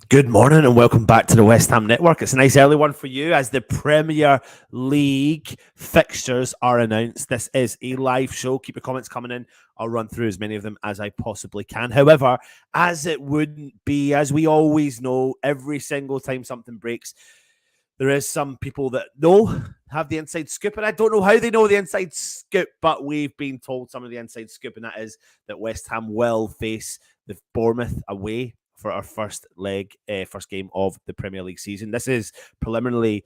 Good morning and welcome back to the West Ham Network. It's a nice early one for you as the Premier League fixtures are announced. This is a live show. Keep your comments coming in. I'll run through as many of them as I possibly can. However, as it wouldn't be, as we always know, every single time something breaks, there is some people that have the inside scoop, and I don't know how they know the inside scoop, but we've been told some of the inside scoop, and that is that West Ham will face the Bournemouth away for our first game of the Premier League season. This is preliminarily,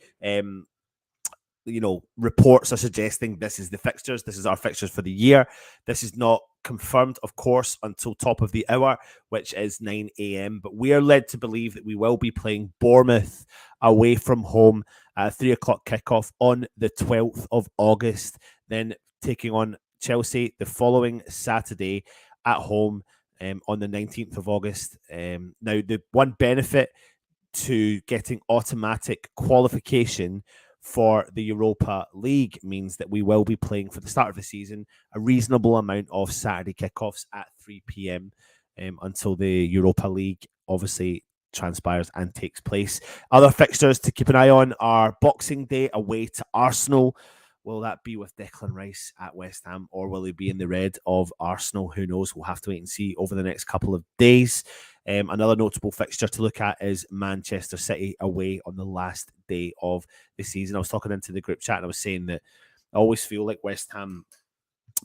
reports are suggesting this is the fixtures. This is our fixtures for the year. This is not confirmed, of course, until top of the hour, which is 9 a.m. But we are led to believe that we will be playing Bournemouth away from home at a 3 o'clock kickoff on the 12th of August, then taking on Chelsea the following Saturday at home on the 19th of August. Now, the one benefit to getting automatic qualification for the Europa League means that we will be playing for the start of the season a reasonable amount of Saturday kickoffs at 3 p.m. Until the Europa League obviously transpires and takes place. Other fixtures to keep an eye on are Boxing Day away to Arsenal. Will that be with Declan Rice at West Ham, or will he be in the red of Arsenal? Who knows? We'll have to wait and see over the next couple of days. Another notable fixture to look at is Manchester City away on the last day of the season. I was talking into the group chat and I was saying that I always feel like West Ham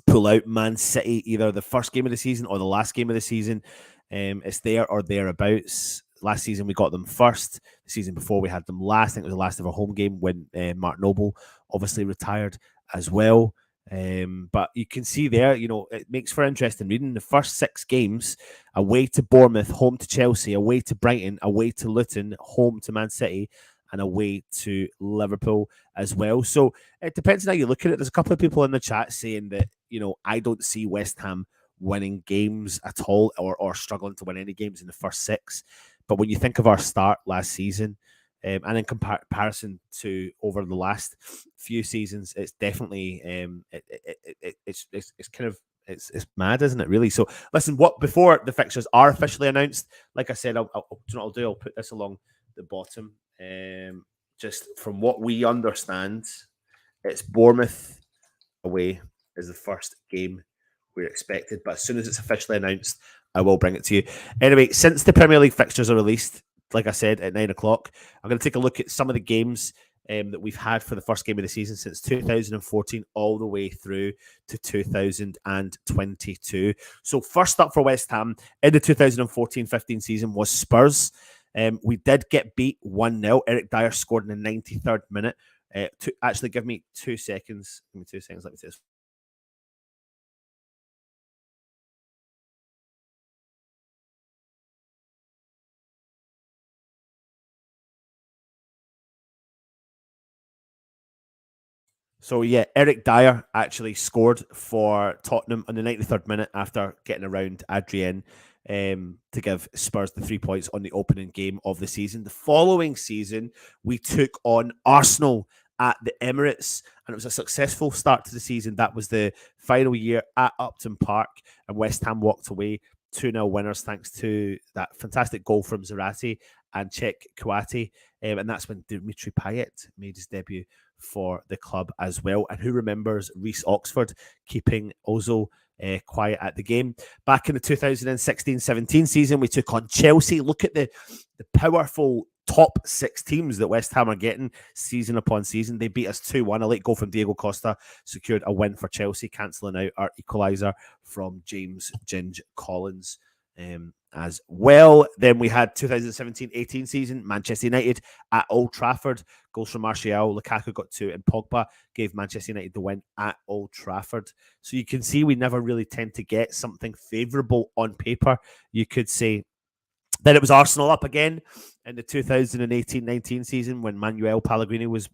pull out Man City either the first game of the season or the last game of the season. It's there or thereabouts. Last season we got them first. The season before we had them last. I think it was the last of our home game when Mark Noble obviously retired as well. But you can see there, it makes for interesting reading. The first 6 games, away to Bournemouth, home to Chelsea, away to Brighton, away to Luton, home to Man City, and away to Liverpool as well. So it depends on how you look at it. There's a couple of people in the chat saying that, I don't see West Ham winning games at all or struggling to win any games in the first 6. But when you think of our start last season, and in comparison to over the last few seasons, it's definitely it's mad, isn't it? Really. So listen, before the fixtures are officially announced, like I said, I'll put this along the bottom. Just from what we understand, it's Bournemouth away is the first game we're expected. But as soon as it's officially announced, I will bring it to you. Anyway, since the Premier League fixtures are released, like I said, at 9 o'clock, I'm going to take a look at some of the games that we've had for the first game of the season since 2014 all the way through to 2022. So first up for West Ham in the 2014-15 season was Spurs. We did get beat 1-0. Eric Dyer scored in the 93rd minute. Actually, give me 2 seconds. Let me say this. So, yeah, Eric Dyer actually scored for Tottenham in the 93rd minute after getting around Adrien to give Spurs the 3 points on the opening game of the season. The following season, we took on Arsenal at the Emirates, and it was a successful start to the season. That was the final year at Upton Park, and West Ham walked away 2-0 winners thanks to that fantastic goal from Zarate and Czech Kouati. And that's when Dimitri Payet made his debut for the club as well. And who remembers Reece Oxford keeping Ozil quiet at the game? Back in the 2016-17 season, we took on Chelsea. Look at the powerful top 6 teams that West Ham are getting season upon season. They beat us 2-1. A late goal from Diego Costa secured a win for Chelsea, cancelling out our equaliser from James Ginge Collins. As well. Then we had 2017-18 season, Manchester United at Old Trafford. Goals from Martial, Lukaku got 2, and Pogba gave Manchester United the win at Old Trafford. So you can see we never really tend to get something favourable on paper, you could say. Then it was Arsenal up again in the 2018-19 season when Manuel Pellegrini was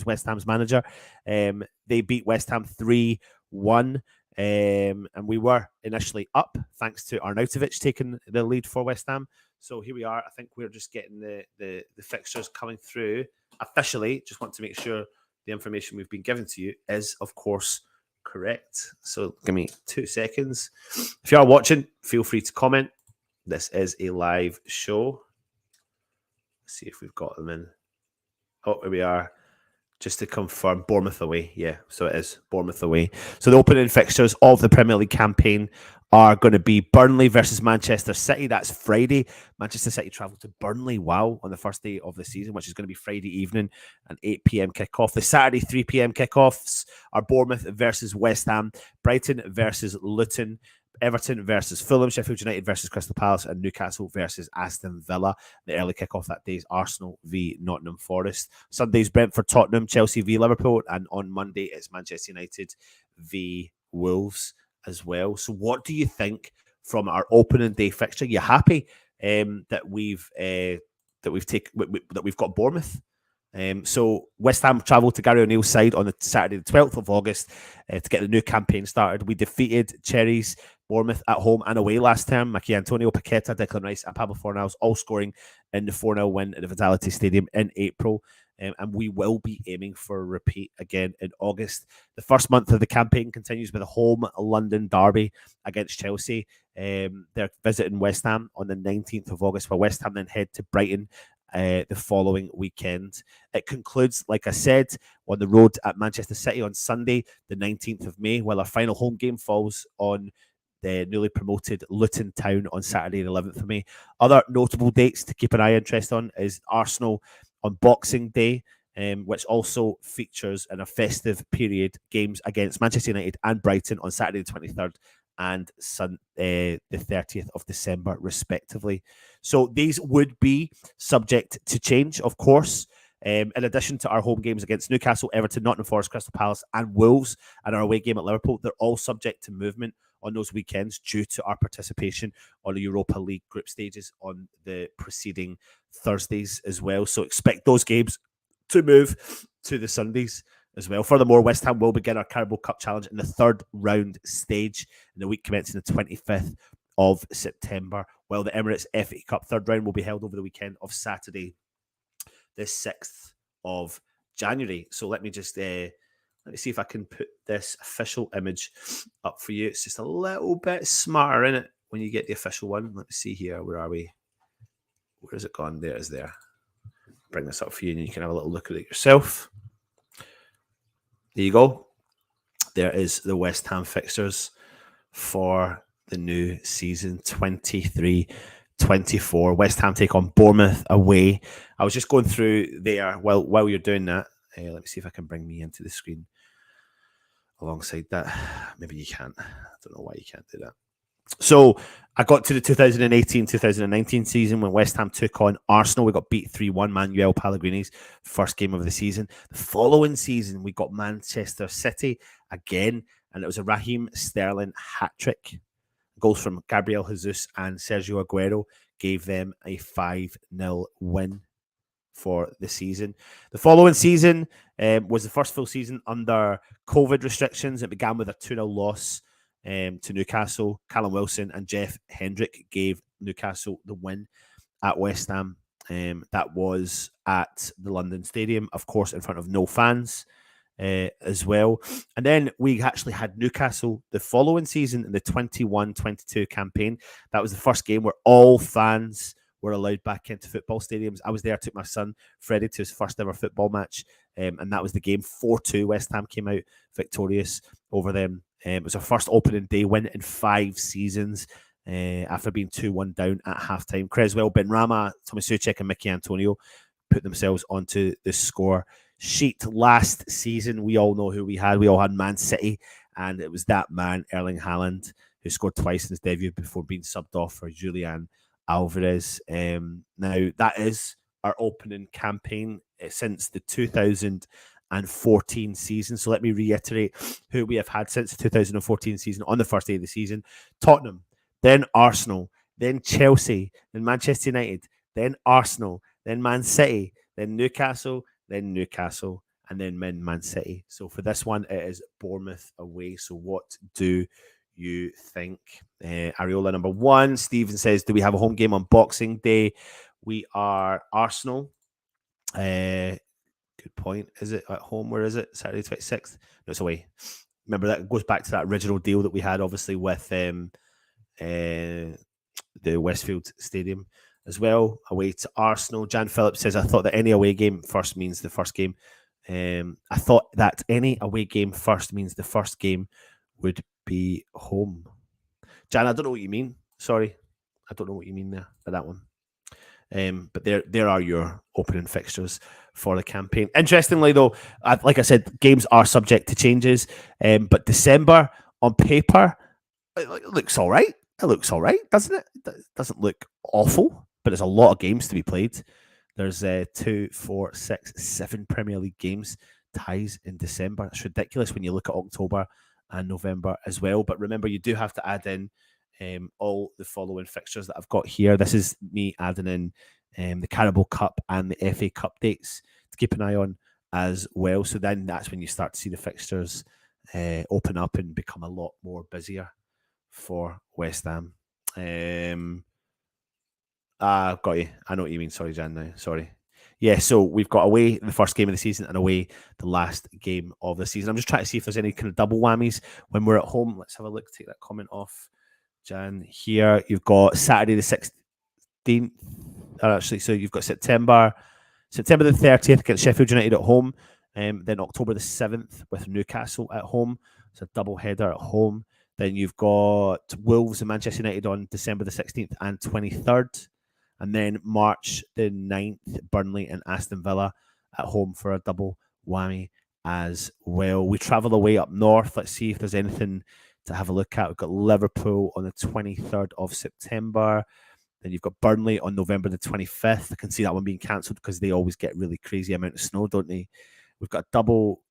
West Ham's manager. They beat West Ham 3-1. And we were initially up thanks to Arnautovic taking the lead for West Ham. So here we are. I think we're just getting the fixtures coming through officially. Just want to make sure the information we've been given to you is, of course, correct. So give me 2 seconds. If you are watching, feel free to comment. This is a live show. Let's see if we've got them in. Oh, here we are. Just to confirm, Bournemouth away. Yeah, so it is Bournemouth away. So the opening fixtures of the Premier League campaign are going to be Burnley versus Manchester City. That's Friday. Manchester City travel to Burnley, wow, on the first day of the season, which is going to be Friday evening, an 8 p.m. kickoff. The Saturday 3 p.m. kickoffs are Bournemouth versus West Ham, Brighton versus Luton, Everton versus Fulham, Sheffield United versus Crystal Palace, and Newcastle versus Aston Villa. The early kickoff that day is Arsenal v Nottingham Forest. Sunday's Brentford, Tottenham, Chelsea v Liverpool, and on Monday it's Manchester United v Wolves as well. So, what do you think from our opening day fixture? You happy that we've got Bournemouth? So West Ham travelled to Gary O'Neill's side on the Saturday, the 12th of August, to get the new campaign started. We defeated Cherries Bournemouth at home and away last term. Maki Antonio, Paqueta, Declan Rice, and Pablo Fornals all scoring in the 4-0 win at the Vitality Stadium in April. And we will be aiming for a repeat again in August. The first month of the campaign continues with a home London derby against Chelsea. They're visiting West Ham on the 19th of August, while West Ham then head to Brighton the following weekend. It concludes, like I said, on the road at Manchester City on Sunday, the 19th of May, while our final home game falls on the newly promoted Luton Town on Saturday, the 11th of May. Other notable dates to keep an eye interest on is Arsenal on Boxing Day, which also features in a festive period games against Manchester United and Brighton on Saturday the 23rd and the 30th of December, respectively. So these would be subject to change, of course. In addition to our home games against Newcastle, Everton, Nottingham Forest, Crystal Palace, and Wolves, and our away game at Liverpool, they're all subject to movement on those weekends due to our participation on the Europa League group stages on the preceding Thursdays as well. So expect those games to move to the Sundays as well. Furthermore, West Ham will begin our Carabao Cup Challenge in the third round stage in the week commencing the 25th of September, while the Emirates FA Cup third round will be held over the weekend of Saturday, the 6th of January. So let me just let me see if I can put this official image up for you. It's just a little bit smarter, in it, when you get the official one. Let me see here. Where are we? Where has it gone? There it is there. Bring this up for you and you can have a little look at it yourself. There you go. There is the West Ham fixtures for the new season 23-24. West Ham take on Bournemouth away. I was just going through there while you're doing that. Let me see if I can bring me into the screen alongside that. Maybe you can't. I don't know why you can't do that. So I got to the 2018-2019 season when West Ham took on Arsenal. We got beat 3-1, Manuel Pellegrini's first game of the season. The following season, we got Manchester City again, and it was a Raheem Sterling hat-trick. Goals from Gabriel Jesus and Sergio Aguero gave them a 5-0 win for the season. The following season was the first full season under COVID restrictions. It began with a 2-0 loss to Newcastle. Callum Wilson and Jeff Hendrick gave Newcastle the win at West Ham. That was at the London Stadium, of course, in front of no fans as well. And then we actually had Newcastle the following season in the 21-22 campaign. That was the first game where all fans were allowed back into football stadiums. I was there, took my son Freddie to his first ever football match, and that was the game. 4-2 West Ham came out victorious over them. It was our first opening day win in 5 seasons after being 2-1 down at halftime. Creswell, Benrahma, Tommy Soucek and Maki Antonio put themselves onto the score sheet. Last season, we all know who we had. We all had Man City, and it was that man, Erling Haaland, who scored twice in his debut before being subbed off for Julian Alvarez. Now, that is our opening campaign since the 2014 season. So let me reiterate who we have had since the 2014 season on the first day of the season. Tottenham, then Arsenal, then Chelsea, then Manchester United, then Arsenal, then Man City, then Newcastle, and then Man City. So for this one, it is Bournemouth away. So what do you think? Areola number 1. Stephen says, do we have a home game on Boxing Day? We are Arsenal. Good point. Is it at home? Where is it? Saturday 26th? No, it's away. Remember, that goes back to that original deal that we had, obviously, with the Westfield Stadium. as well, away to Arsenal. Jan Phillips says, I thought that any away game first means the first game. I thought that any away game first means the first game would be home. Jan, I don't know what you mean. Sorry. I don't know what you mean there by that one. But there are your opening fixtures for the campaign. Interestingly, though, like I said, games are subject to changes. But December on paper, it looks all right. It looks all right, doesn't it? It doesn't look awful, but there's a lot of games to be played. There's 2, 4, 6, 7 Premier League games ties in December. It's ridiculous when you look at October and November as well. But remember, you do have to add in all the following fixtures that I've got here. This is me adding in the Carabao Cup and the FA Cup dates to keep an eye on as well. So then that's when you start to see the fixtures open up and become a lot more busier for West Ham. Got you. I know what you mean. Sorry, Jan. Now, sorry. Yeah, so we've got away the first game of the season and away the last game of the season. I'm just trying to see if there's any kind of double whammies when we're at home. Let's have a look. Take that comment off, Jan. Here you've got Saturday the 16th. Actually, so you've got September the 30th against Sheffield United at home. Then October the 7th with Newcastle at home. It's a double header at home. Then you've got Wolves and Manchester United on December the 16th and 23rd. And then March the 9th, Burnley and Aston Villa at home for a double whammy as well. We travel away up north. Let's see if there's anything to have a look at. We've got Liverpool on the 23rd of September. Then you've got Burnley on November the 25th. I can see that one being cancelled because they always get really crazy amount of snow, don't they? We've got double.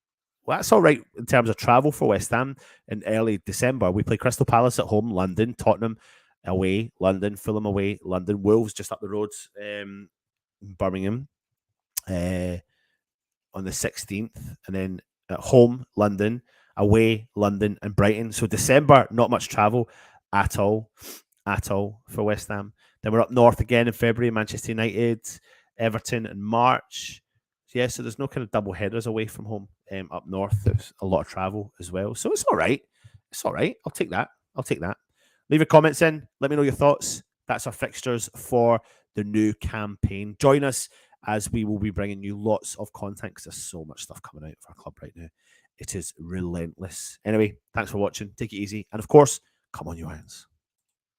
Well, that's all right in terms of travel for West Ham. In early December, we play Crystal Palace at home, London, Tottenham away, London, Fulham away, London, Wolves just up the road, Birmingham on the 16th, and then at home, London, away, London, and Brighton. So December, not much travel at all for West Ham. Then we're up north again in February, Manchester United, Everton in March. Yeah, so there's no kind of double headers away from home up north. There's a lot of travel as well. So it's all right. It's all right. I'll take that. Leave your comments in. Let me know your thoughts. That's our fixtures for the new campaign. Join us as we will be bringing you lots of content because there's so much stuff coming out for our club right now. It is relentless. Anyway, thanks for watching. Take it easy. And of course, come on, you Irons.